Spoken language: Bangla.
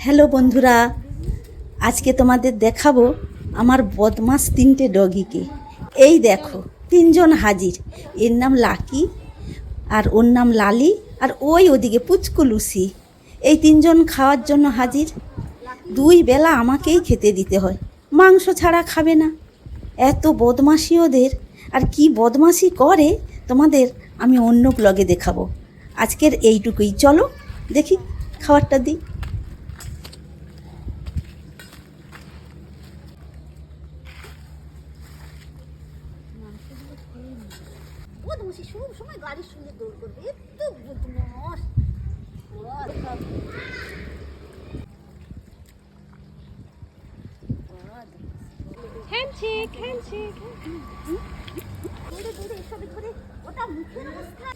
হ্যালো বন্ধুরা, আজকে তোমাদের দেখাবো আমার বদমাস তিনটে ডগিকে। এই দেখো, তিনজন হাজির। এর নাম লাকি, আর ওর নাম লালি, আর ওই ওদিকে পুচকু লুসি। এই তিনজন খাওয়ার জন্য হাজির। দুই বেলা আমাকেই খেতে দিতে হয়, মাংস ছাড়া খাবে না। এত বদমাশি ওদের, আর কি বদমাশি করে তোমাদের আমি অন্য ব্লগে দেখাবো। আজকের এইটুকুই, চলো দেখি খাবারটা দিই। বদমাসি সব সময় গাড়ির সঙ্গে দৌড় করবে, এত বদমাস। Handshake handshake. দৌড়ে দৌড়ে এসবে করে ওটা মুখের অবস্থা।